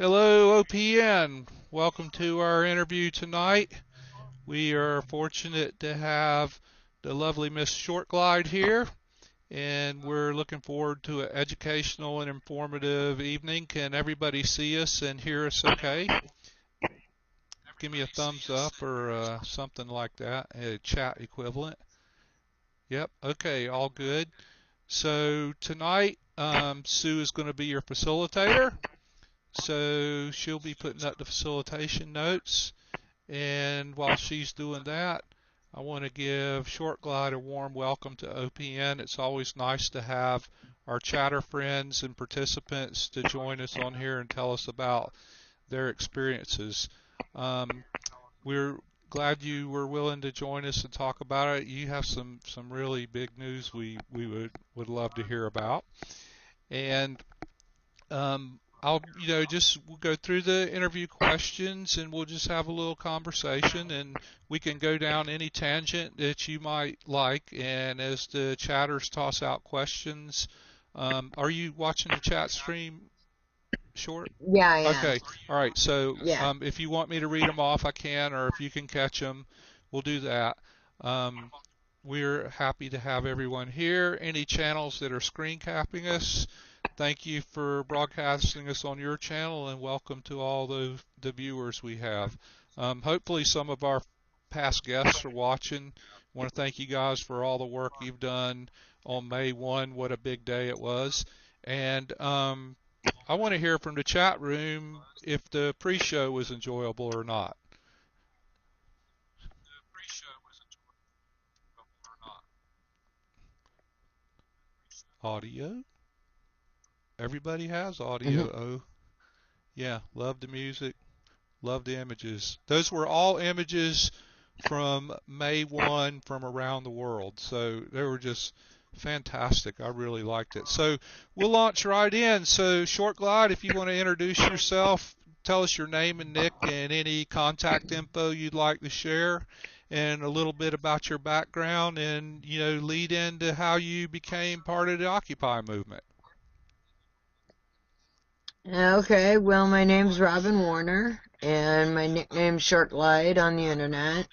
Hello, OPN. Welcome to our interview tonight. We are fortunate to have the lovely Miss Shortglide here, and we're looking forward to an educational and informative evening. Can everybody see us and hear us okay? Give me a thumbs up or something like that, a chat equivalent. Yep, okay, all good. So tonight, Sue is going to be your facilitator. So she'll be putting up the facilitation notes. And while she's doing that, I want to give Shortglide a warm welcome to OPN. It's always nice to have our chatter friends and participants to join us on here and tell us about their experiences. We're glad you were willing to join us and talk about it. You have some really big news we would love to hear about. And I'll, just we'll go through the interview questions and we'll just have a little conversation and we can go down any tangent that you might like. And as the chatters toss out questions, are you watching the chat stream, Short? Yeah, I am. Okay. All right. So Yeah. if you want me to read them off, I can, or if you can catch them, we'll do that. We're happy to have everyone here. Any channels that are screen capping us, thank you for broadcasting us on your channel, and welcome to all the viewers we have. Hopefully some of our past guests are watching. I want to thank you guys for all the work you've done on May 1. What a big day it was. And I want to hear from the chat room if the pre-show was enjoyable or not. Audio? Everybody has audio. Mhm. Oh, yeah. Love the music. Love the images. Those were all images from May 1 from around the world. So they were just fantastic. I really liked it. So we'll launch right in. So Shortglide, if you want to introduce yourself, tell us your name and nick and any contact info you'd like to share and a little bit about your background and, lead into how you became part of the Occupy movement. Okay, well, my name's Robin Warner, and my nickname's Shortglide on the internet.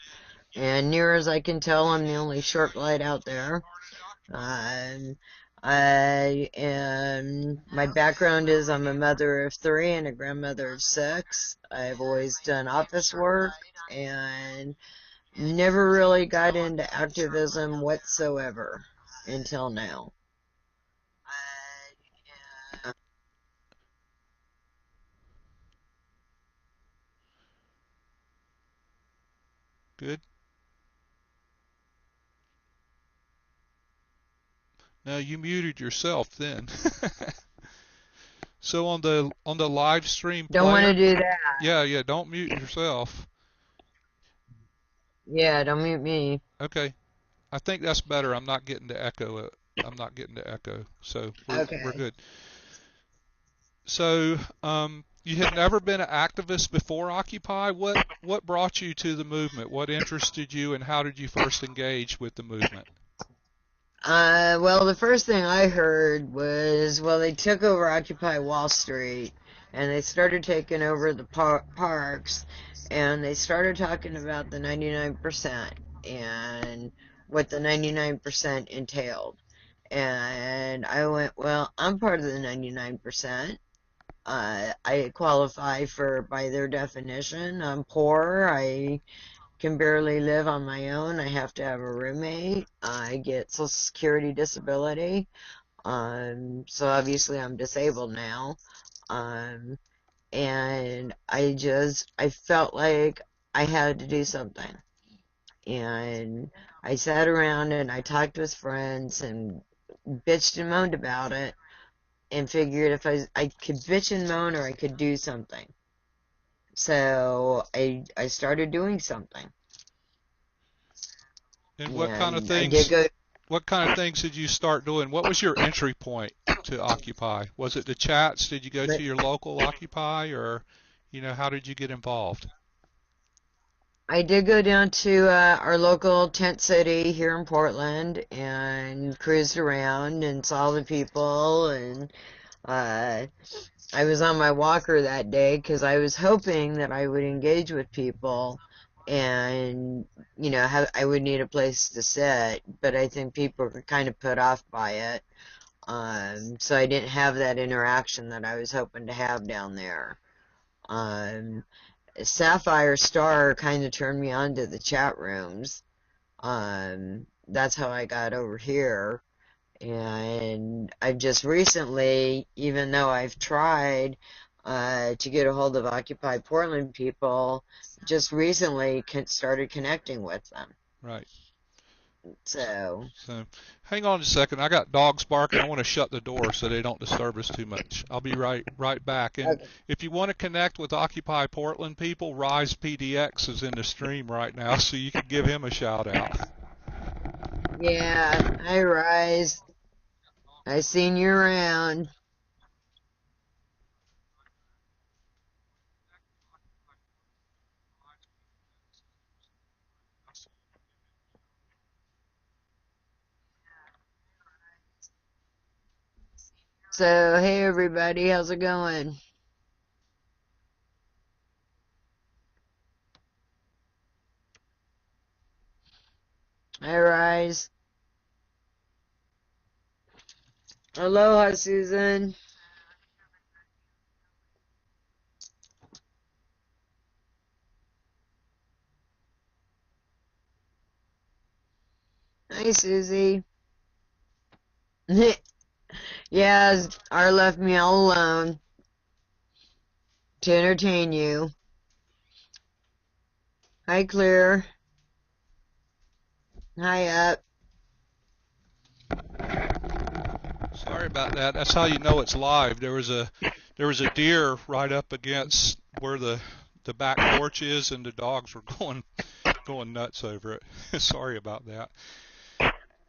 And near as I can tell, I'm the only Shortglide out there. Um, I am. My background is I'm a mother of three and a grandmother of six. I've always done office work and never really got into activism whatsoever until now. Good? No, you muted yourself then. So on the live stream Don't want to player, do that. yeah, don't mute yourself. Yeah, don't mute me. Okay, I think that's better. I'm not getting to echo it. I'm not getting to echo, so we're Okay. good. So you had never been an activist before Occupy. What brought you to the movement? What interested you, and how did you first engage with the movement? Well, the first thing I heard was, well, they took over Occupy Wall Street, and they started taking over the parks, and they started talking about the 99% and what the 99% entailed. And I went, well, I'm part of the 99%. I qualify for, by their definition, I'm poor. I can barely live on my own. I have to have a roommate. I get Social Security disability. So obviously I'm disabled now. Um, and I felt like I had to do something. And I sat around and I talked with friends and bitched and moaned about it and figured if I could bitch and moan or I could do something. So I started doing something. And And I did go. what kind of things did you start doing? What was your entry point to Occupy? Was it the chats? Did you go to your local Occupy, or how did you get involved? I did go down to our local tent city here in Portland and cruised around and saw the people and uh, I was on my walker that day because I was hoping that I would engage with people and, I would need a place to sit, but I think people were kind of put off by it. So I didn't have that interaction that I was hoping to have down there. Um, Sapphire Star kind of turned me on to the chat rooms. That's how I got over here. And I've just recently, even though I've tried to get a hold of Occupy Portland people, just recently started connecting with them. Right. So, So hang on a second. I got dogs barking. I want to shut the door so they don't disturb us too much. I'll be right back. And okay. if you want to connect with Occupy Portland people, Rise PDX is in the stream right now, so you can give him a shout out. Yeah, hi Rise. I seen you around. So, hey everybody, how's it going? Hi Rise. Aloha Susan. Hi Susie. Yeah, R left me all alone to entertain you. Hi Clear. Hi Up. Sorry about that. That's how you know it's live. There was a deer right up against where the back porch is, and the dogs were going nuts over it. Sorry about that.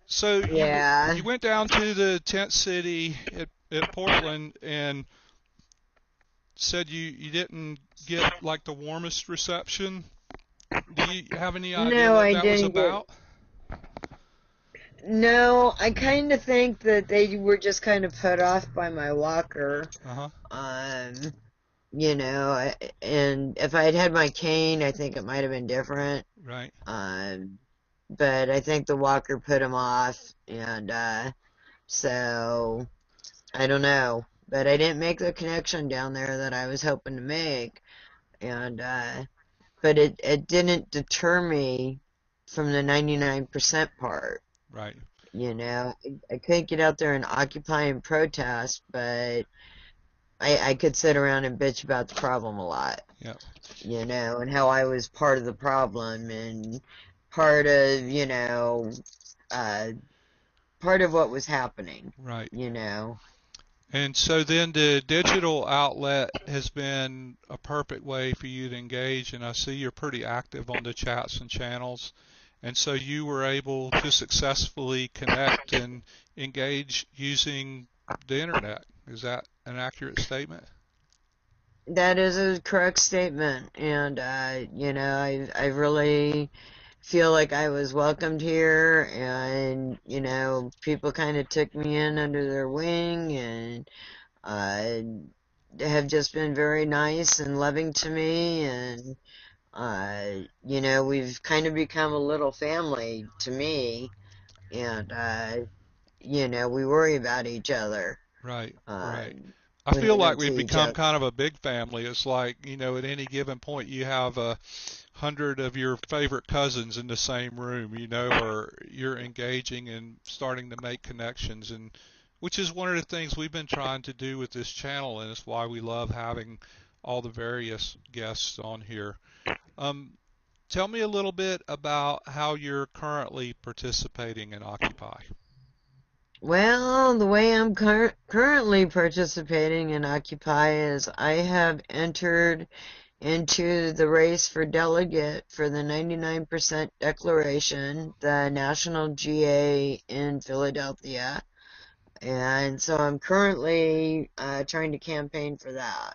So Yeah. you went down to the tent city at Portland and said you didn't get like the warmest reception. Do you have any idea No, what I that was didn't get. about? No, I kind of think that they were just kind of put off by my walker. Uh-huh. Um, and if I had had my cane, I think it might have been different. Right. Um, but I think the walker put him off, and so I don't know. But I didn't make the connection down there that I was hoping to make, and but it didn't deter me from the 99% part. Right. I couldn't get out there and occupy and protest, but I could sit around and bitch about the problem a lot, Yeah. and how I was part of the problem and part of, uh, part of what was happening, Right. you know. And so then the digital outlet has been a perfect way for you to engage, and I see you're pretty active on the chats and channels. And so you were able to successfully connect and engage using the internet. Is that an accurate statement? That is a correct statement, and I really feel like I was welcomed here, and people kind of took me in under their wing, and uh, have just been very nice and loving to me, and we've kind of become a little family to me, and we worry about each other. Right, Uh, right. I when feel we like don't we've see each become other. kind of a big family. It's like, at any given point you have 100 of your favorite cousins in the same room, or you're engaging and starting to make connections, and which is one of the things we've been trying to do with this channel, and it's why we love having all the various guests on here. Um, Tell me a little bit about how you're currently participating in Occupy. Well, the way I'm currently participating in Occupy is I have entered into the race for delegate for the 99% Declaration, the National GA in Philadelphia. And so I'm currently trying to campaign for that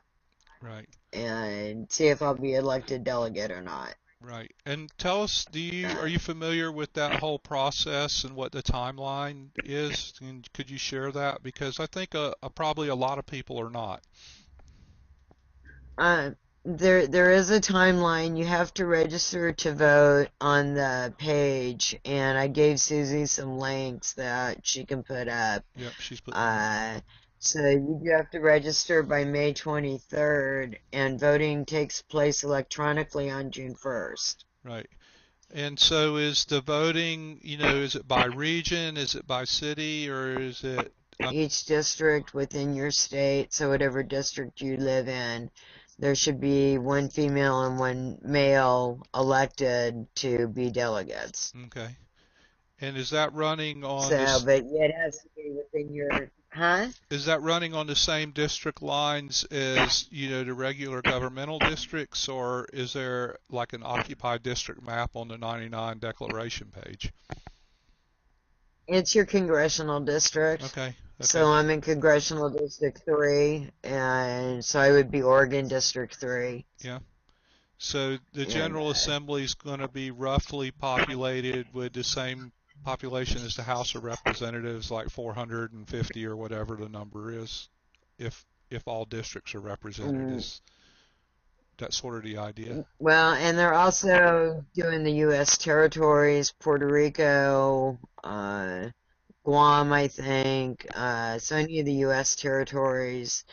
Right. and see if I'll be elected delegate or not. Right. And tell us, are Uh, you familiar with that whole process and what the timeline is? And could you share that? Because I think probably a lot of people are not. Uh, there is a timeline. You have to register to vote on the page, and I gave Susie some links that she can put up. Yep, she's putting them up. Uh, so you do have to register by May 23rd, and voting takes place electronically on June 1st. Right. And so is the voting, is it by region, is it by city, or is it Each district within your state, so whatever district you live in, there should be one female and one male elected to be delegates. okay. And is that running on So, this but yeah, it has to be within your, huh? is that running on the same district lines as, the regular governmental districts, or is there like an occupied district map on the 99 declaration page? It's your congressional district. Okay, okay. So I'm in Congressional District 3, and so I would be Oregon District 3. Yeah. So the And General Assembly is going to be roughly populated with the same population as the House of Representatives, like 450 or whatever the number is, if all districts are represented. mm, Is that sort of the idea? well, and they're also doing the U.S. territories, Puerto Rico, Guam, I think, so any of the U.S. territories.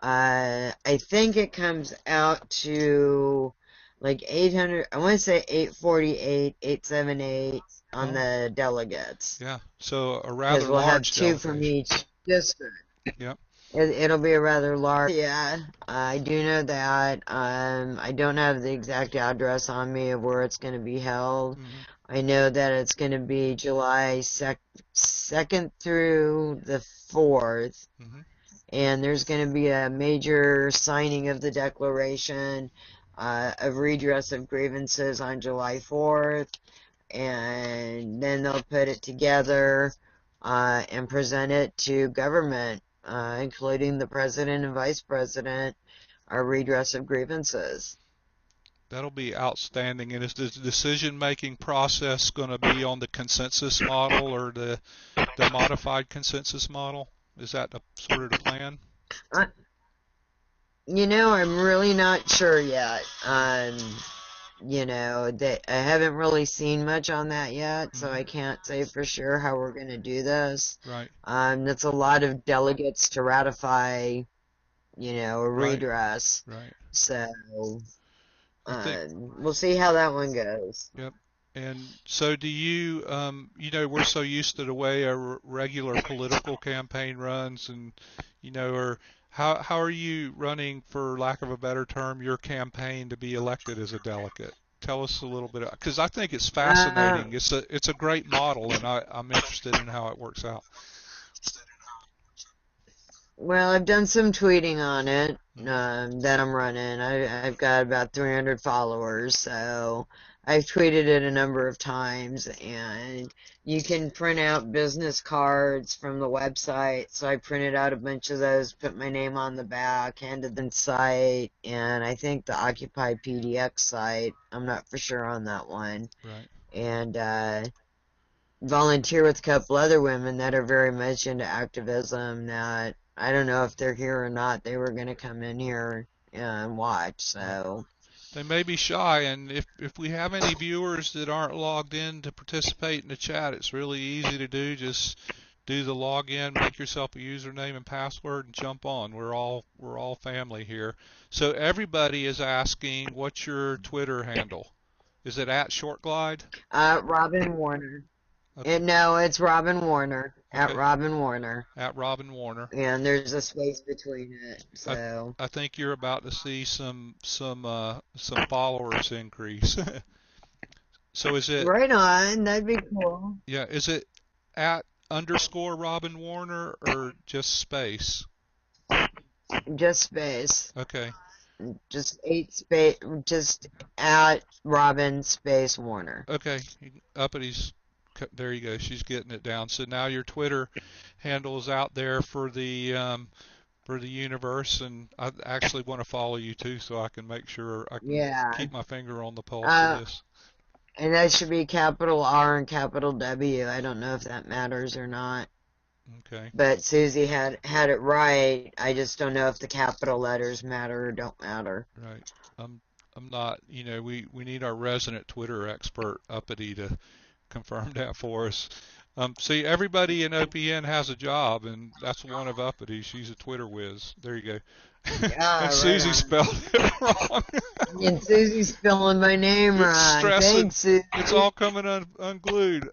I think it comes out to like 800, I want to say 848, 878 on Oh, the delegates, yeah. So a because rather we'll have large two from delegation. each district. Yep. It'll be a rather large, yeah, I do know that. I don't have the exact address on me of where it's going to be held. Hmm. I know that it's going to be July 2nd through the 4th, Hmm. and there's going to be a major signing of the Declaration of Redress of Grievances on July 4th, and then they'll put it together and present it to government, including the president and vice president, a redress of grievances. That'll be outstanding. And is the decision-making process going to be on the consensus model or the modified consensus model? Is that the sort of the plan? Uh, I'm really not sure yet. That I haven't really seen much on that yet, so Hmm. I can't say for sure how we're going to do this. Right, That's a lot of delegates to ratify, a right, redress. right. So, I think, we'll see how that one goes. yep. And so do you, we're so used to the way a regular political campaign runs and, or how are you running, for lack of a better term, your campaign to be elected as a delegate? Tell us a little bit, because I think it's Uh, fascinating. It's a great model, and I'm interested in how it works out. well, I've done some tweeting on it Hmm. that I'm running. I've got about 300 followers, so I've tweeted it a number of times, and you can print out business cards from the website. So I printed out a bunch of those, put my name on the back, handed them site, and I think the Occupy PDX site. I'm not for sure on that one, Right. and volunteer with a couple other women that are very much into activism that I don't know if they're here or not. They were going to come in here and watch. Right. So, They may be shy, and if we have any viewers that aren't logged in to participate in the chat, it's really easy to do. Just do the login, make yourself a username and password, and jump on. We're all family here. So everybody is asking, what's your Twitter handle? Is it at Shortglide? Robin Warner. Okay, No, it's Robin Warner. At okay, Robin Warner. at Robin Warner. And there's a space between it. I So, I think you're about to see some followers increase. So is it right on. That'd be cool. Yeah, is it at underscore Robin Warner or just space? Just space. Okay, Just eight space. Just at Robin space Warner. okay. Uppity, there you go. She's getting it down. So now your Twitter handle is out there for the universe, and I actually want to follow you too, so I can make sure I can Yeah. keep my finger on the pulse of Uh, this. And that should be capital R and capital W. I don't know if that matters or not. Okay. But Susie had it right. I just don't know if the capital letters matter or don't matter. Right. I'm I'm not, we need our resident Twitter expert Uppity to confirm that for us. See, everybody in OPN has a job, and that's one of Uppity. She's a Twitter whiz. There you go. Ah, And right Susie on. spelled it wrong. And Susie's spelling my name It's wrong. stressing. Thanks, It's Susie. all coming unglued.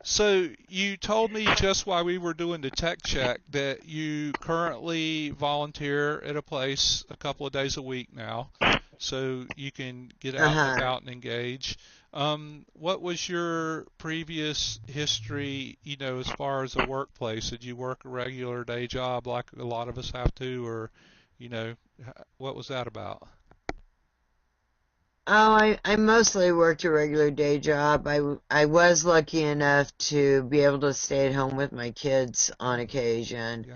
So you told me just while we were doing the tech check that you currently volunteer at a place a couple of days a week now, so you can get out and Uh-huh. about and engage. What was your previous history, as far as a workplace? Did you work a regular day job like a lot of us have to, or, you know, what was that about? Oh, I mostly worked a regular day job. I was lucky enough to be able to stay at home with my kids on occasion,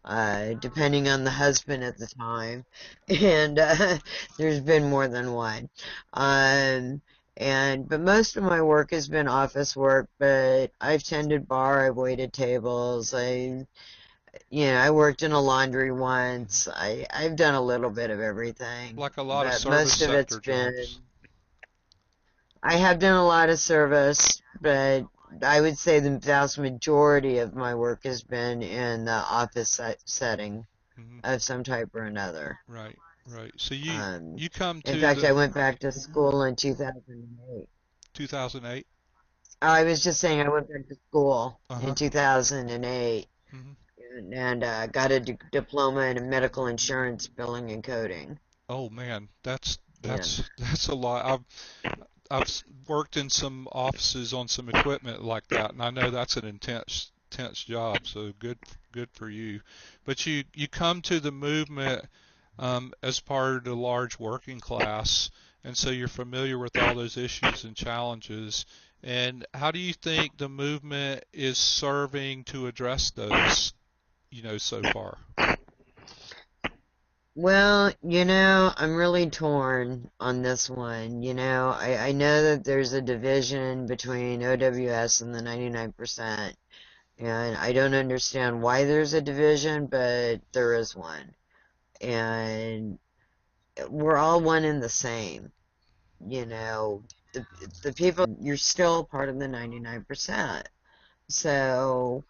Yeah. depending on the husband at the time. And there's been more than one. Um, but most of my work has been office work, but I've tended bar, I've waited tables, I worked in a laundry Hmm. once. I've done a little bit of everything, Like a lot of but service most of it's sector been jobs. I have done a lot of service, but I would say the vast majority of my work has been in the office setting Hmm. of some type or another. Right, right. So you Um, you come in to fact, the I went back to school in 2008. 2008. I was just saying I went back to school Uh-huh. in 2008 Hmm. and got a diploma in medical insurance billing and coding. Oh man, that's Yeah. that's that's a lot. I've worked in some offices on some equipment like that, and I know that's an intense job. So good for you. But you come to the movement as part of the large working class, and so you're familiar with all those issues and challenges. And how do you think the movement is serving to address those, so far? Well, I'm really torn on this one. I know that there's a division between OWS and the 99%, and I don't understand why there's a division, but there is one. And we're all one and the same. You know, the, the people, you're still part of the 99%. So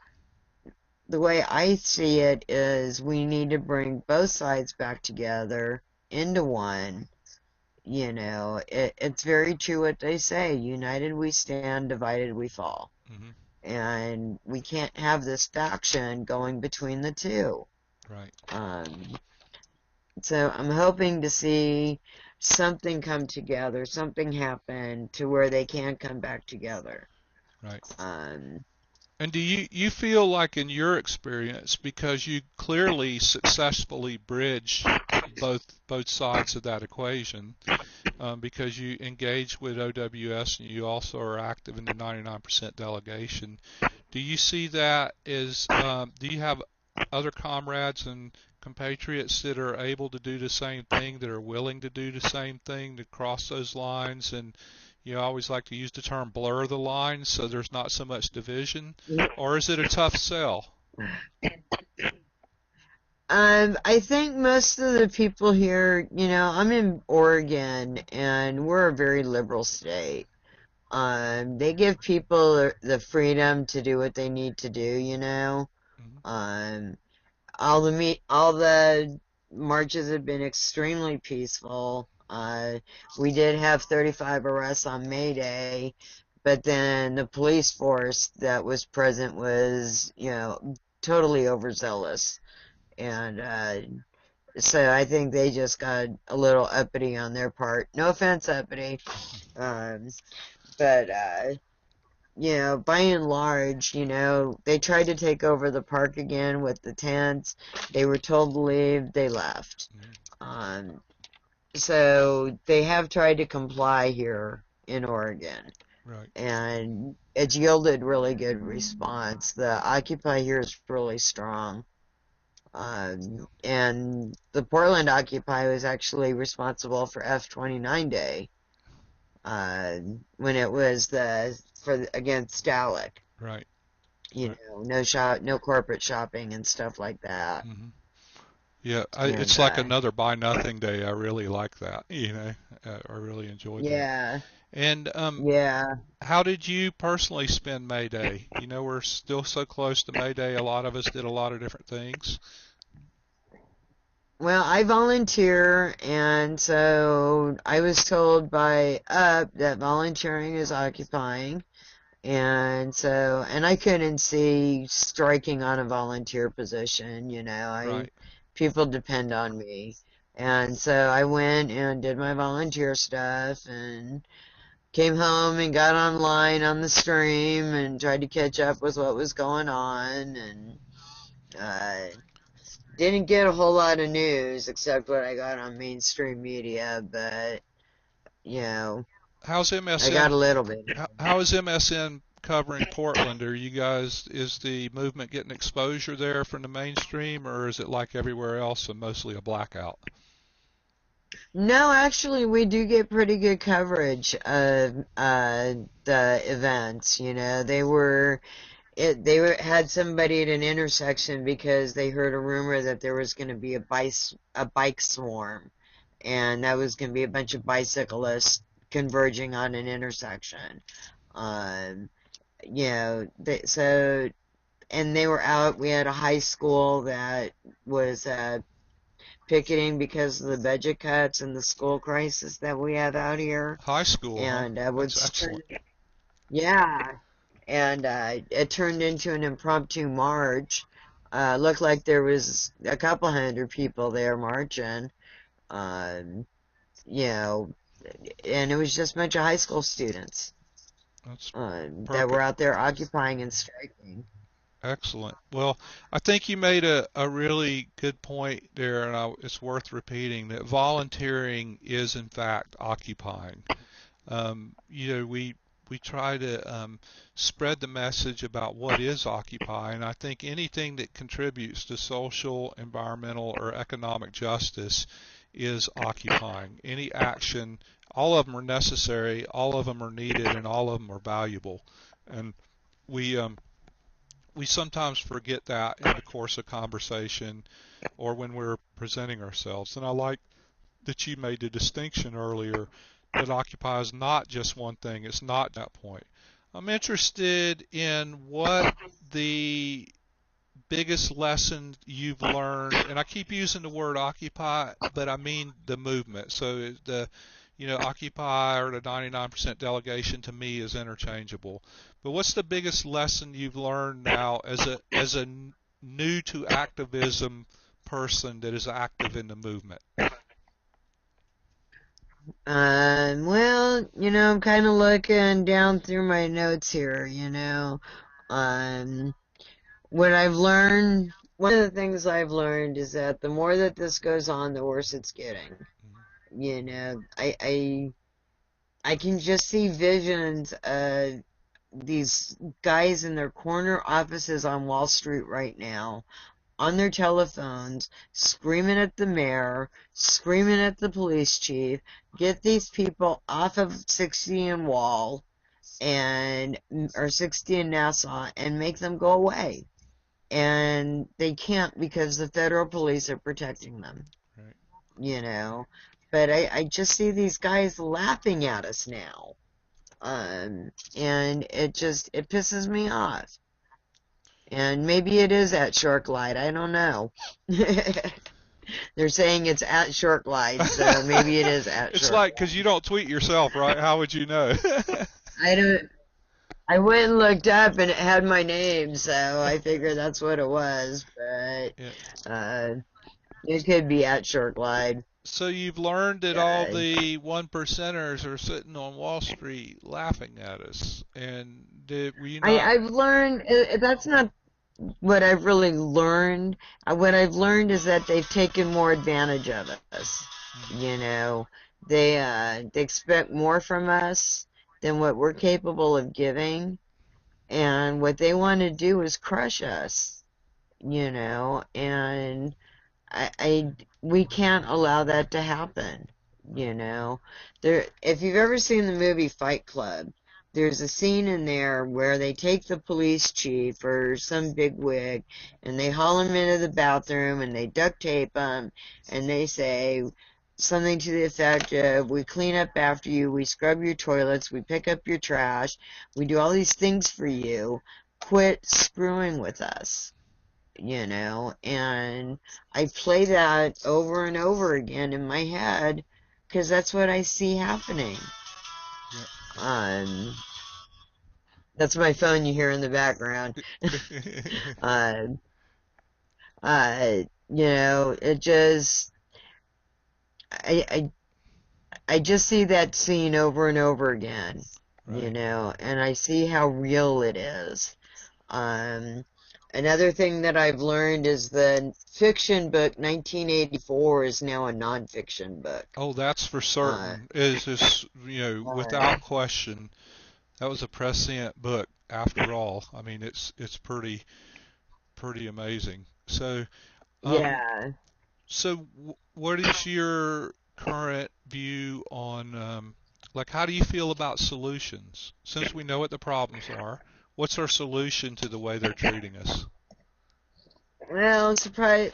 the way I see it is we need to bring both sides back together into one. It's very true what they say. United we stand, divided we fall. Hmm. And we can't have this faction going between the two. Right, Um, so I'm hoping to see something come together, something happen to where they can come back together. right. Um, And do you feel like in your experience, because you clearly successfully bridge both sides of that equation, because you engage with OWS and you also are active in the 99% delegation, do you see that as do you have other comrades and compatriots that are able to do the same thing, that are willing to do the same thing, to cross those lines? And I always like to use the term blur the lines so there's not so much division, or is it a tough sell? I think most of the people here, I'm in Oregon and we're a very liberal state. They give people the freedom to do what they need to do. Hmm. Um, all the marches have been extremely peaceful. We did have 35 arrests on May Day, but then the police force that was present was, totally overzealous. And so I think they just got a little uppity on their part. No offense, uppity. Um, but by and large, they tried to take over the park again with the tents. They were told to leave, they left. Hmm. Um, so they have tried to comply here in Oregon, Right, and it's yielded really good response. The Occupy here is really strong. And the Portland Occupy was actually responsible for F-29 Day, uh, when it was against Dalek. right. You know, no corporate shopping and stuff like that. Hmm. Yeah, And it's like another Buy Nothing Day. I really like that. I really enjoyed that. yeah, And yeah. how did you personally spend May Day? We're still so close to May Day. A lot of us did a lot of different things. Well, I volunteer, and so I was told by UP that volunteering is occupying. And I couldn't see striking on a volunteer position, Right. people depend on me. And so I went and did my volunteer stuff and came home and got online on the stream and tried to catch up with what was going on and uh, didn't get a whole lot of news except what I got on mainstream media, but you know, How's I got MSN? a little bit. How is MSN covering Portland? Are you guys, is the movement getting exposure there from the mainstream, or is it like everywhere else and mostly a blackout? No, actually, we do get pretty good coverage of the events. Had somebody at an intersection because they heard a rumor that there was going to be a bike swarm, and that was going to be a bunch of bicyclists converging on an intersection. Um, and they were out. We had a high school that was picketing because of the budget cuts and the school crisis that we have out here. High school, huh? And That's excellent. yeah, and it turned into an impromptu march. Looked like there was a couple hundred people there marching. Um, you know, and it was just a bunch of high school students That's that were perfect. out there occupying and striking. Excellent. Well, I think you made a really good point there, and it's worth repeating that volunteering is, in fact, occupying. We try to spread the message about what is Occupy, and I think anything that contributes to social, environmental, or economic justice is occupying. Any action, all of them are necessary, all of them are needed, and all of them are valuable. And we we sometimes forget that in the course of conversation or when we're presenting ourselves. And I like that you made the distinction earlier that Occupy is not just one thing, it's not that point. I'm interested in what the biggest lesson you've learned, and I keep using the word Occupy, but I mean the movement. So Occupy or the 99% delegation to me is interchangeable. But what's the biggest lesson you've learned now as a new to activism person that is active in the movement? Well, I'm kind of looking down through my notes here, Um, what I've learned, one of the things I've learned is that the more that this goes on, the worse it's getting. I can just see visions of these guys in their corner offices on Wall Street right now, on their telephones, screaming at the mayor, screaming at the police chief, get these people off of 60 and Wall and or 60 in Nassau and make them go away. And they can't because the federal police are protecting them, Right. you know. But I just see these guys laughing at us now. And it pisses me off. And maybe it is at Shortglide, I don't know. They're saying it's at Shortglide, so maybe it is at It's like Shortglide. because you don't tweet yourself, right? How would you know? I don't. I went and looked up and it had my name, so I figured that's what it was. But Yeah. uh, it could be at Shortglide. So you've learned that all Uh, the one percenters are sitting on Wall Street laughing at us, and were you not? I've learned that's not what I've really learned. What I've learned is that they've taken more advantage of us. Mhm. You know, they expect more from us than what we're capable of giving, and what they want to do is crush us. And we can't allow that to happen. You know, if you've ever seen the movie Fight Club. there's a scene in there where they take the police chief or some big wig and they haul him into the bathroom and they duct tape him and they say something to the effect of, we clean up after you, we scrub your toilets, we pick up your trash, we do all these things for you, quit screwing with us, you know. And I play that over and over again in my head because that's what I see happening. Yep. That's my phone you hear in the background. uh, you know, it just, I, I, I just see that scene over and over again, you Right. know, and I see how real it is. Um, Another thing that I've learned is the fiction book 1984 is now a nonfiction book. Oh, that's for Uh, certain. Is uh, without question, that was a prescient book after all. I mean, it's pretty amazing. So, um, yeah. what is your current view on like how do you feel about solutions? Since we know what the problems are, what's our solution to the way they're treating us? Well, surprise.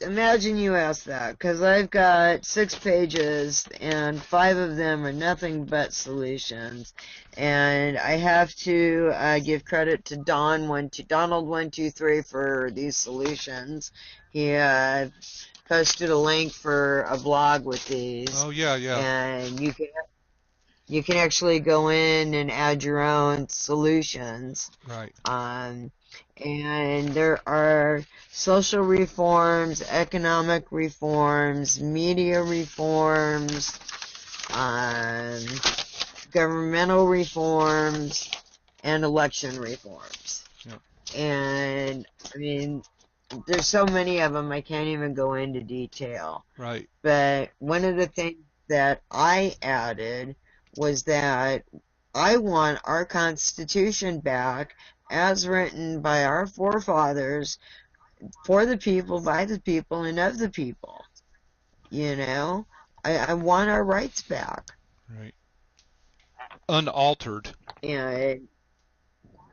Imagine you asked that, because I've got 6 pages and 5 of them are nothing but solutions. And I have to give credit to Donald123 for these solutions. He posted a link for a blog with these, Oh yeah, yeah, and you can actually go in and add your own solutions. right, Um, and there are social reforms, economic reforms, media reforms, um, governmental reforms, and election reforms. yep, And I mean, there's so many of them I can't even go into detail. right, But one of the things that I added was that I want our Constitution back as written by our forefathers, for the people, by the people, and of the people. You know, I want our rights back. right. Unaltered. And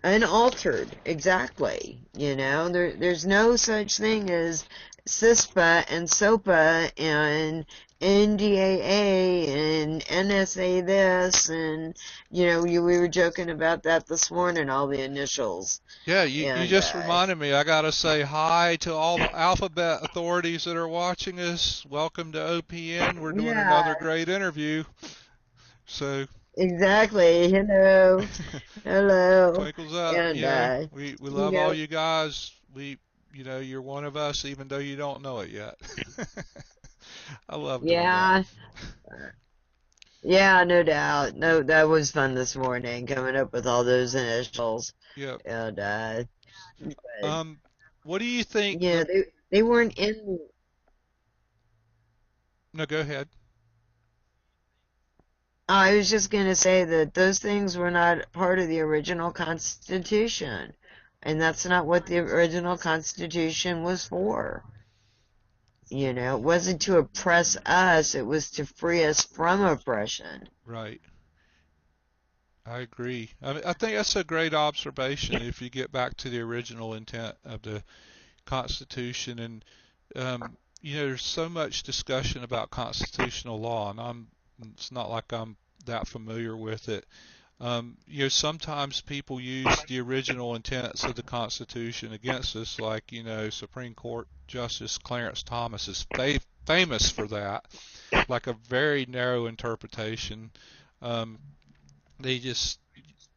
unaltered, exactly. You know, there's no such thing as CISPA and SOPA and NDAA and NSA this, and you know, we were joking about that this morning, all the initials. Yeah, you And just reminded me. I gotta say hi to all the alphabet authorities that are watching us. Welcome to OPN. We're doing yeah, another great interview. So exactly. Hello, hello. twinkles up, And we you love all know, you guys. You're one of us, even though you don't know it yet. I love doing that. yeah. Yeah, no doubt. No, that was fun this morning, coming up with all those initials. Yep. And but, What do you think yeah, they weren't in. No, go ahead. I was just gonna say that those things were not part of the original Constitution, and that's not what the original Constitution was for. You know, it wasn't to oppress us; it was to free us from oppression. Right. I agree. I think that's a great observation if you get back to the original intent of the Constitution. And there's so much discussion about constitutional law, and it's not like I'm that familiar with it. Sometimes people use the original intents of the Constitution against us, like, Supreme Court Justice Clarence Thomas is famous for that, like a very narrow interpretation. Um, they just,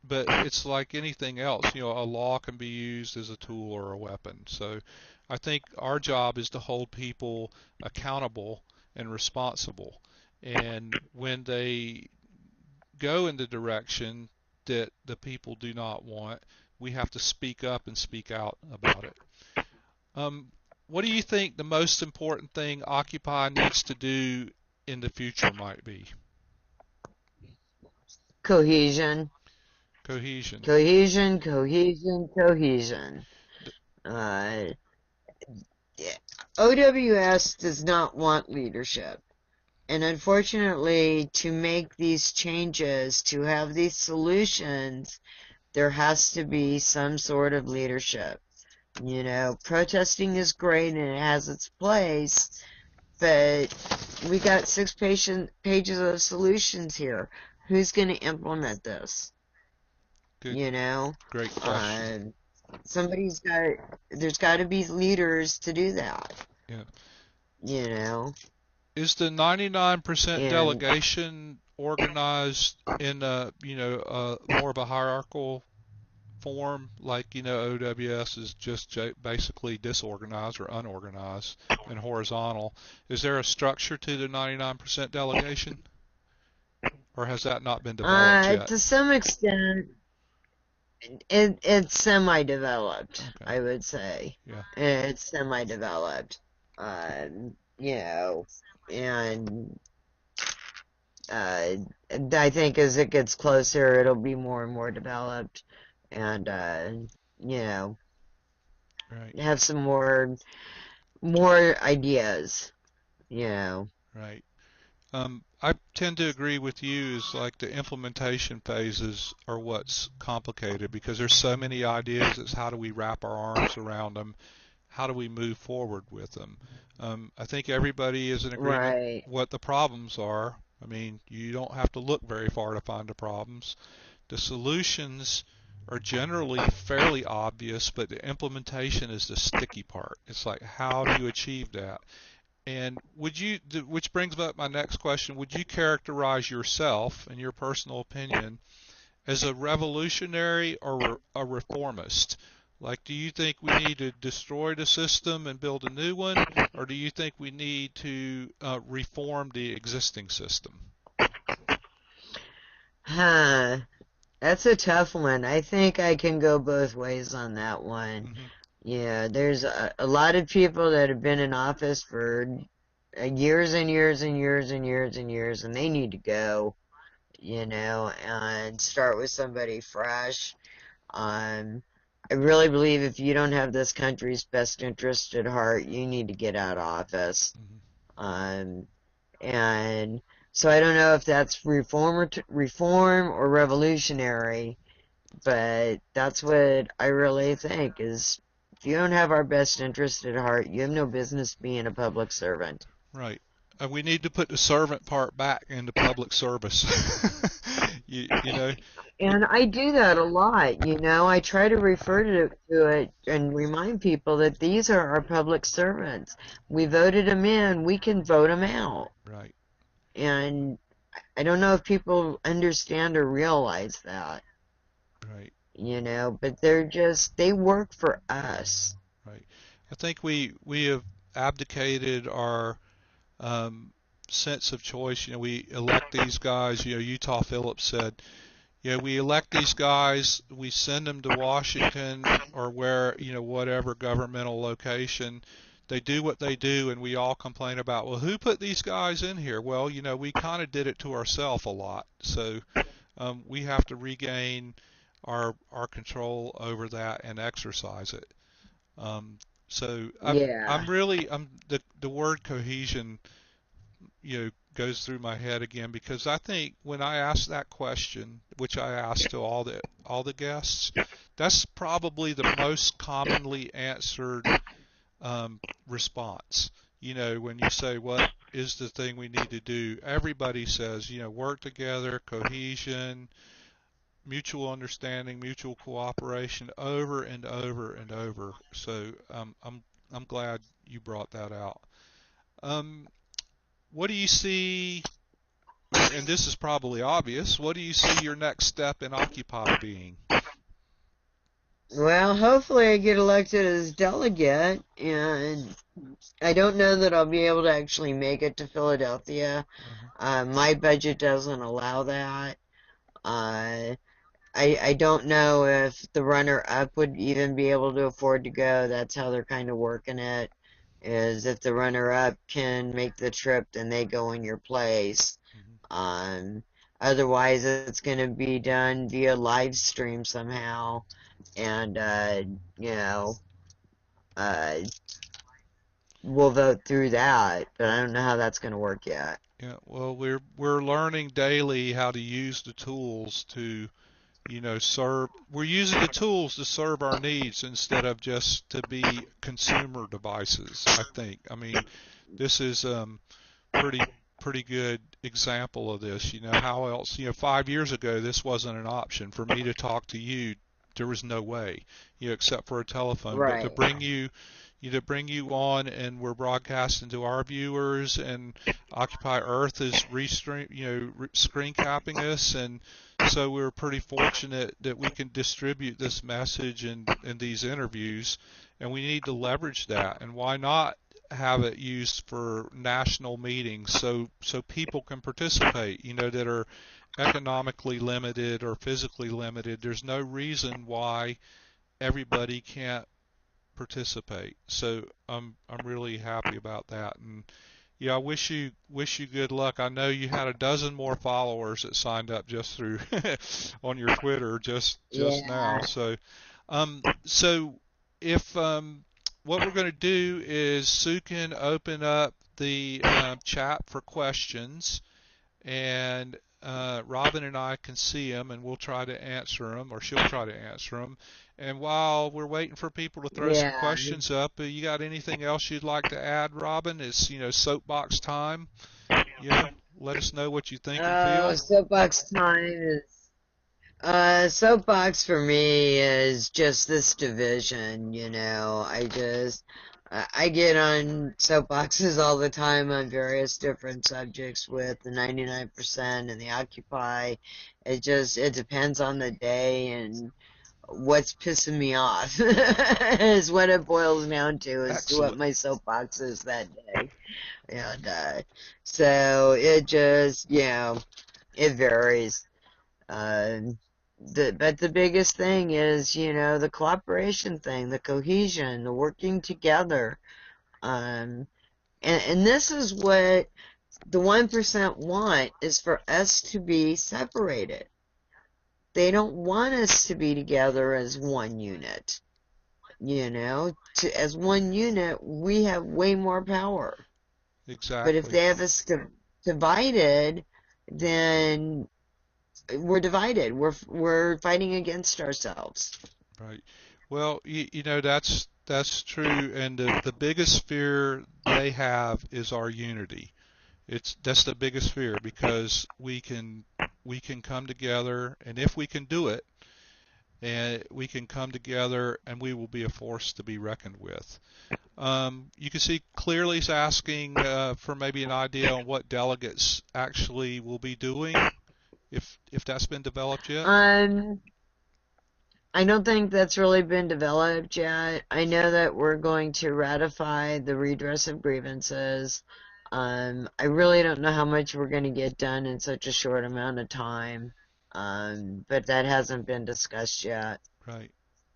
but it's like anything else, a law can be used as a tool or a weapon. So I think our job is to hold people accountable and responsible. And when they go in the direction that the people do not want, we have to speak up and speak out about it. Um, what do you think the most important thing Occupy needs to do in the future might be? Cohesion, Cohesion. cohesion, cohesion, cohesion. Uh, OWS does not want leadership. And unfortunately, to make these changes, to have these solutions, there has to be some sort of leadership. You know, protesting is great and it has its place, but we got pages of solutions here. Who's going to implement this? Good, You know, great question. um, there's got to be leaders to do that. Yeah. You know, Is the 99% and delegation organized in more of a hierarchical form, like OWS is just basically disorganized or unorganized and horizontal? Is there a structure to the 99% delegation, or has that not been developed yet? to some extent, it's semi-developed, Okay. I would say. Yeah. It's semi-developed. You know, and uh, I think as it gets closer, it'll be more and more developed, and you know, Right. have some more ideas. You know, Right. I tend to agree with you. Is like the implementation phases are what's complicated because there's so many ideas. It's how do we wrap our arms around them? How do we move forward with them? I think everybody is in agreement right? what the problems are. I mean, you don't have to look very far to find the problems. The solutions are generally fairly obvious, but the implementation is the sticky part. It's like, how do you achieve that? And which brings up my next question, would you characterize yourself, in your personal opinion, as a revolutionary or a reformist? Like, do you think we need to destroy the system and build a new one, or do you think we need to reform the existing system? Huh. That's a tough one. I think I can go both ways on that one. Hmm. Yeah, there's a lot of people that have been in office for years and years and years and years and years, and they need to go, you know, and start with somebody fresh. Um, I really believe if you don't have this country's best interest at heart, you need to get out of office. Hmm. Um, and so I don't know if that's reform or revolutionary, but that's what I really think is if you don't have our best interest at heart, you have no business being a public servant. Right. We need to put the servant part back into public service. You know, And I do that a lot, you know. I try to refer to it and remind people that these are our public servants. We voted them in, we can vote them out. right, And I don't know if people understand or realize that, right, you know, but they work for us. right. I think we have abdicated our um, sense of choice. We elect these guys. Utah Phillips said, we elect these guys, we send them to Washington or where, whatever governmental location. They do what they do, and we all complain about, well, who put these guys in here? Well, we kind of did it to ourselves a lot. So we have to regain our control over that and exercise it. Um, so Yeah. I'm the word cohesion goes through my head again because I think when I ask that question, which I ask to all the guests, that's probably the most commonly answered response. When you say what is the thing we need to do, everybody says work together, cohesion, mutual understanding, mutual cooperation, over and over and over. So I'm glad you brought that out. Um, what do you see? And this is probably obvious, what do you see your next step in Occupy being? Well, hopefully I get elected as delegate, and I don't know that I'll be able to actually make it to Philadelphia. Uh-huh. My budget doesn't allow that. Uh, I don't know if the runner-up would even be able to afford to go. That's how they're kind of working it, is if the runner-up can make the trip, then they go in your place. Hmm. Um, Otherwise, it's going to be done via live stream somehow, and you know, uh, we'll vote through that, but I don't know how that's going to work yet. Yeah, well, we're learning daily how to use the tools to, serve. We're using the tools to serve our needs instead of just to be consumer devices, I think. I mean, this is pretty pretty good example of this. How else? 5 years ago, this wasn't an option for me to talk to you. There was no way, except for a telephone. But to Right. bring you on, and we're broadcasting to our viewers, and Occupy Earth is screen capping us, and so we're pretty fortunate that we can distribute this message in these interviews, and we need to leverage that. And why not have it used for national meetings so people can participate, that are economically limited or physically limited. There's no reason why everybody can't participate. So I'm really happy about that. And yeah, I wish you good luck. I know you had a dozen more followers that signed up just through on your Twitter just now. Yeah. So if what we're going to do is Sue can open up the chat for questions, and Robin and I can see them, and we'll try to answer them, or she'll try to answer them. And while we're waiting for people to throw some Yeah. questions up, you got anything else you'd like to add, Robin? It's soapbox time. Let us know what you think and Oh, feel. soapbox time is soapbox for me is just this division, I get on soapboxes all the time on various different subjects with the 99% and the Occupy. It depends on the day and what's pissing me off is what it boils down to as to what Excellent. my soapbox is that day. And, so it just, it varies. Uh, but the biggest thing is, the cooperation thing, the cohesion, the working together. And this is what the 1% want, is for us to be separated. They don't want us to be together as one unit. As one unit, we have way more power. But if Exactly. they have us divided, then we're divided. We're fighting against ourselves. Right. Well, that's true, and the biggest fear they have is our unity. That's the biggest fear, because we can come together, and if we can do it, and we can come together, and we will be a force to be reckoned with. You can see Clearly's asking for maybe an idea on what delegates actually will be doing, if that's been developed yet. Um, I don't think that's really been developed yet. I know that we're going to ratify the redress of grievances. I really don't know how much we're going to get done in such a short amount of time. But that hasn't been discussed yet. Right.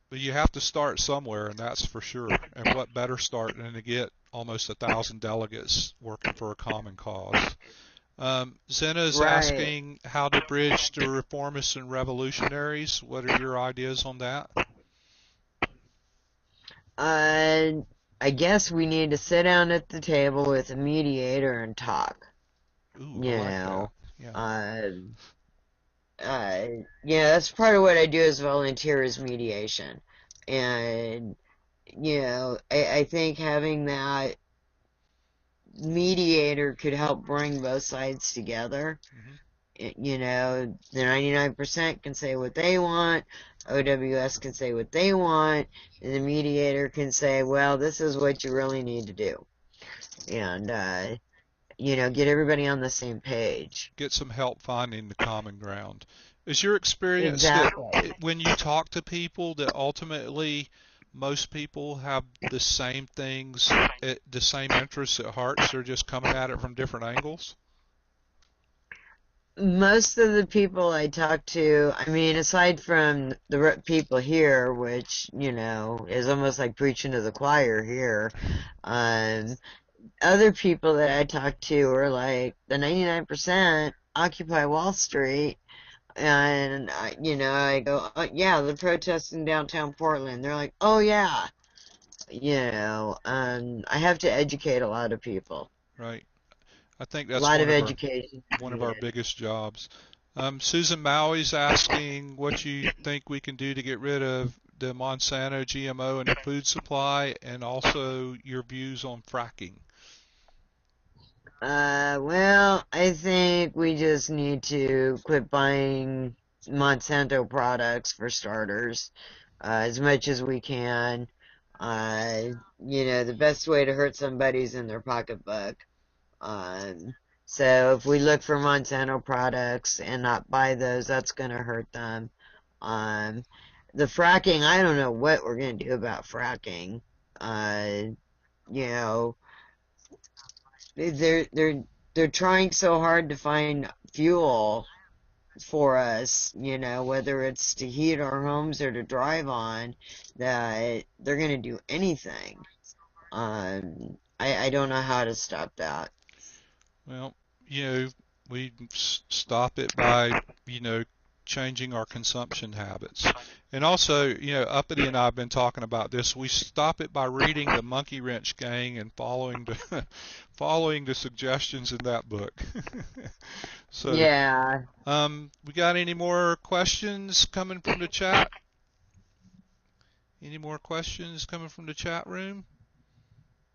But you have to start somewhere, and that's for sure. And what better start than to get almost 1,000 delegates working for a common cause? Zena is Right. asking how to bridge the reformists and revolutionaries. What are your ideas on that? Uh, I guess we need to sit down at the table with a mediator and talk. Ooh, I You like that. know, Yeah. uh, yeah, that's part of what I do as volunteer is mediation. And, I think having that mediator could help bring both sides together. Hmm. The 99% can say what they want, OWS can say what they want, and the mediator can say, well, this is what you really need to do. And, get everybody on the same page. Get some help finding the common ground. Is your experience that Exactly. when you talk to people, that ultimately most people have the same things, the same interests at heart? They're just coming at it from different angles? Most of the people I talk to, I mean, aside from the people here, which, is almost like preaching to the choir here, um, other people that I talk to are like the 99% Occupy Wall Street, and I go, oh, yeah, the protests in downtown Portland. They're like, oh yeah, I have to educate a lot of people. Right. I think A that's lot of education is one of our needed. biggest jobs. Susan Maui's asking what you think we can do to get rid of the Monsanto GMO in the food supply, and also your views on fracking. Well, I think we just need to quit buying Monsanto products for starters, as much as we can. Uh, the best way to hurt somebody's in their pocketbook. Um, so if we look for Monsanto products and not buy those, that's gonna hurt them. Um, the fracking, I don't know what we're gonna do about fracking. Uh, you know, they're they're trying so hard to find fuel for us, whether it's to heat our homes or to drive on, that they're gonna do anything. I don't know how to stop that. Well, we stop it by, you know, changing our consumption habits. And also, Uppity and I have been talking about this. We stop it by reading the Monkey Wrench Gang and following the following the suggestions in that book. So, Yeah, we got any more questions coming from the chat? Any more questions coming from the chat room?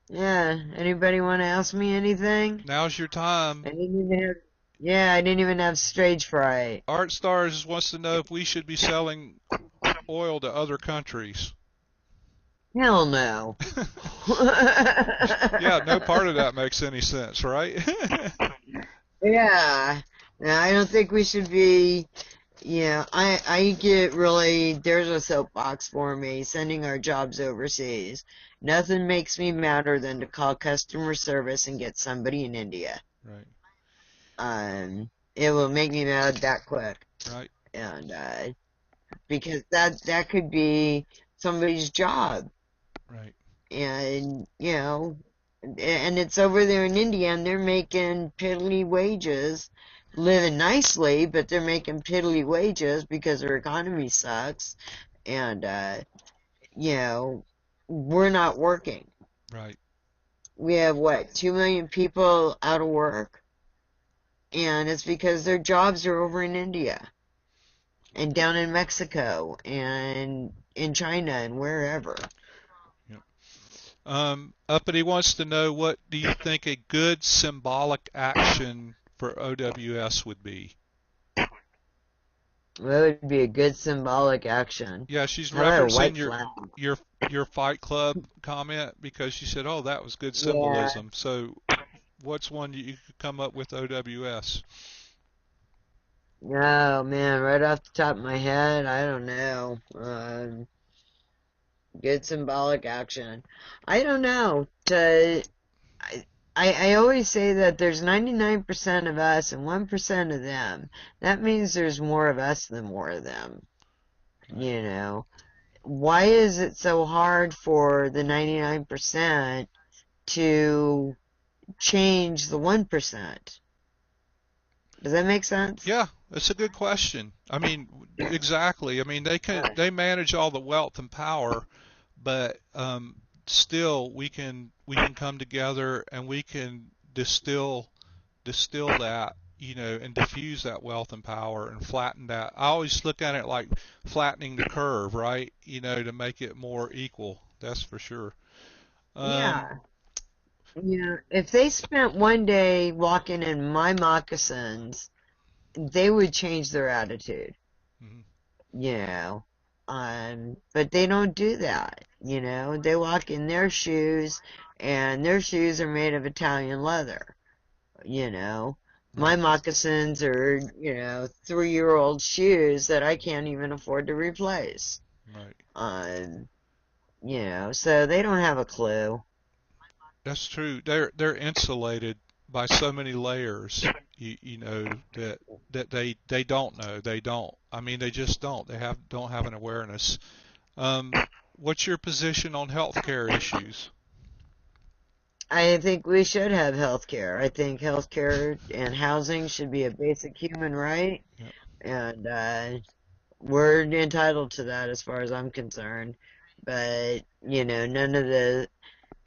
yeah. Anybody want to ask me anything? Now's your time. I didn't even have, yeah, I didn't even have stage fright. Art Stars wants to know if we should be selling oil to other countries. Hell no. Yeah, no part of that makes any sense, right? Yeah. No, I don't think we should be. Yeah, I get really, there's a soapbox for me, sending our jobs overseas. Nothing makes me madder than to call customer service and get somebody in India. Right, It will make me mad that quick. right, And, because that could be somebody's job. right, And, and it's over there in India and they're making piddly wages, living nicely, but they're making piddly wages because their economy sucks. And, you know, we're not working. right. We have what, 2 million people out of work? And it's because their jobs are over in India and down in Mexico and in China and wherever. Yep. Uppity wants to know, what do you think a good symbolic action for OWS would be? That would be a good symbolic action. Yeah, she's How about a referencing white flag? your your Fight Club comment because she said, "Oh, that was good Yeah. symbolism." So, what's one you could come up with OWS? Oh man, right off the top of my head, I don't know. Good symbolic action. I don't know. I, I always say that there's 99% of us and 1% of them. That means there's more of us than more of them. Right. You know, why is it so hard for the 99% to change the 1%? Does that make sense? Yeah, that's a good question. I mean, exactly. I mean, they manage all the wealth and power, but still we can come together and we can distill that, and diffuse that wealth and power and flatten that. I always look at it like flattening the curve, right? To make it more equal. That's for sure. Um, Yeah. If they spent one day walking in my moccasins, they would change their attitude, mhm, you know. But they don't do that, They walk in their shoes, and their shoes are made of Italian leather, you know. My right, moccasins are, 3-year-old shoes that I can't even afford to replace. right. Um, so they don't have a clue. That's true. They're insulated by so many layers, that they don't know. They don't. I mean, they just don't. They don't have an awareness. What's your position on healthcare issues? I think we should have health care. I think health care and housing should be a basic human right, Yep. and we're entitled to that as far as I'm concerned. but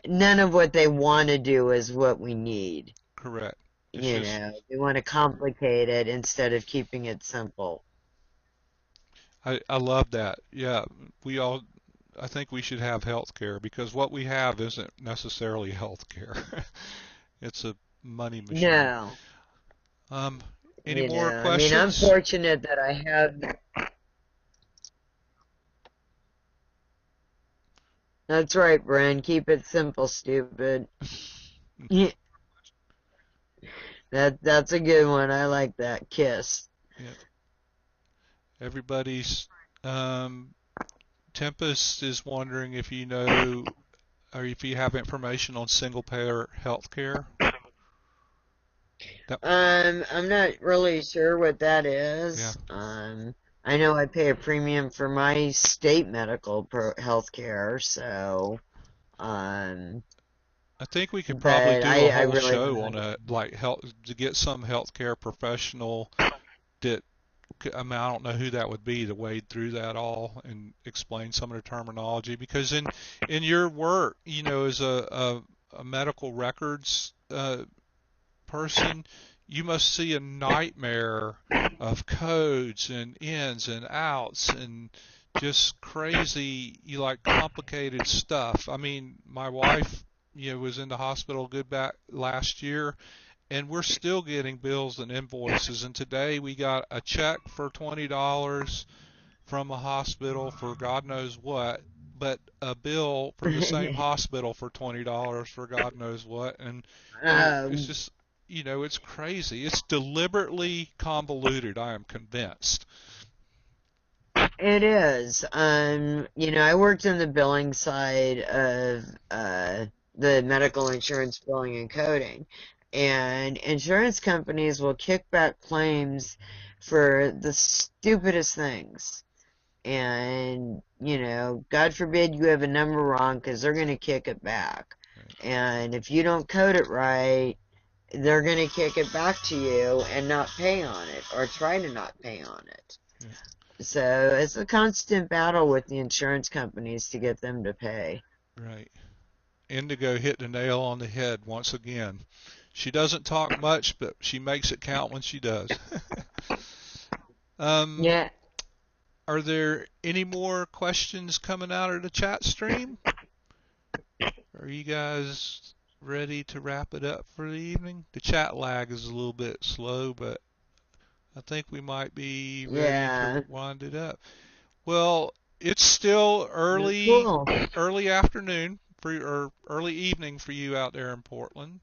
none of what they want to do is what we need. Correct. It's You just, know, they want to complicate it instead of keeping it simple. I love that. Yeah, we all, I think we should have health care because what we have isn't necessarily health care. It's a money machine. No, Um, any more I mean, I'm questions? fortunate that I have. That's right, Bren. Keep it simple, stupid. Yeah, that's a good one. I like that. Kiss. Yeah, everybody's, um, Tempest is wondering if you know or if you have information on single payer health care. That, I'm not really sure what that yeah, is. I know I pay a premium for my state medical health care, so, um, I think we could probably but do a I whole really don't show know. on a like health to get some healthcare professional that I mean, I don't know who that would be to wade through that all and explain some of the terminology because in your work, you know, as a medical records person, you must see a nightmare of codes and ins and outs and just crazy, you like complicated stuff. I mean, my wife, you know, was in the hospital good back last year, and we're still getting bills and invoices. And today we got a check for $20 from a hospital for God knows what, but a bill from the same hospital for $20 for God knows what, and it's Um, just, you know, it's crazy. It's deliberately convoluted. I am convinced. it is. I worked in the billing side of the medical insurance billing and coding, and insurance companies will kick back claims for the stupidest things. And, God forbid you have a number wrong because they're going to kick it back. Right. And if you don't code it right, they're going to kick it back to you and not pay on it or try to not pay on it. Yeah, So it's a constant battle with the insurance companies to get them to pay. right. Indigo hit the nail on the head once again. She doesn't talk much, but she makes it count when she does. um, Yeah. are there any more questions coming out of the chat stream? Are you guys ready to wrap it up for the evening? The chat lag is a little bit slow, but I think we might be ready Yeah. to wind it up. Well, it's still Cool. early afternoon for or early evening for you out there in Portland.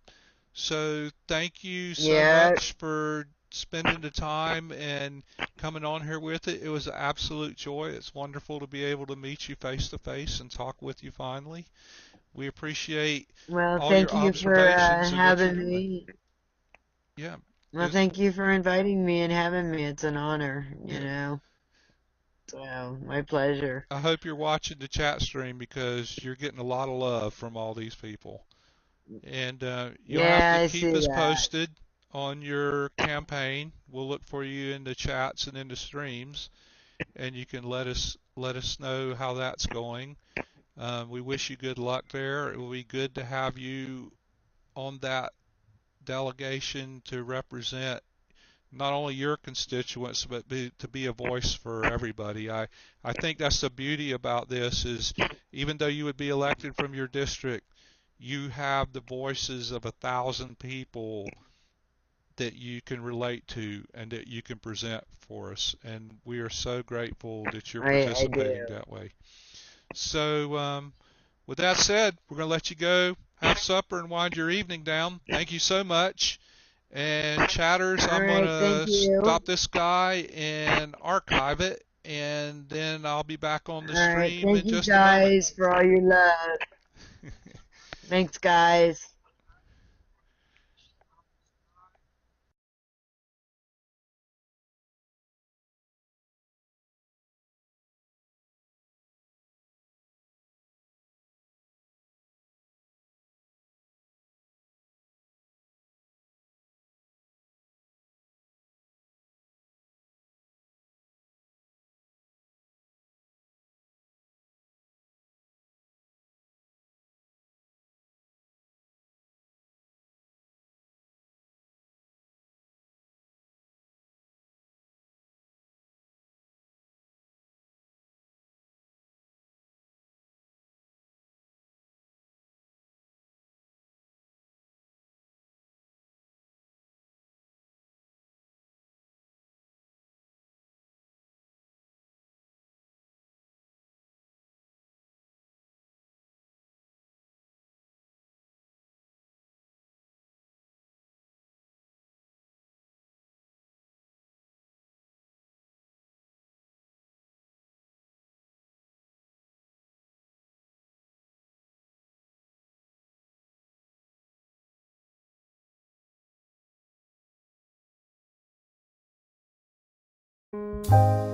So thank you so Yeah. much for spending the time and coming on here with it. It was an absolute joy. It's wonderful to be able to meet you face to face and talk with you finally. We appreciate Well, all your thank you for observations and what you're having doing. me. Yeah, Well, it's, thank you for inviting me and having me. It's an honor, yeah. So, my pleasure. I hope you're watching the chat stream because you're getting a lot of love from all these people. And you'll have Yeah, to I keep see us that. posted on your campaign. We'll look for you in the chats and in the streams, and you can let us know how that's going. We wish you good luck there. It will be good to have you on that delegation to represent not only your constituents but to be a voice for everybody. I think that's the beauty about this is even though you would be elected from your district, you have the voices of 1,000 people that you can relate to and that you can present for us. And we are so grateful that you're I participating do. that way. So, with that said, we're going to let you go, have supper, and wind your evening down. Thank you so much. And chatters, All I'm going right, thank to you. stop this guy and archive it, and then I'll be back on the All right, stream thank in you just a moment. guys for all your love. Thanks, guys. you.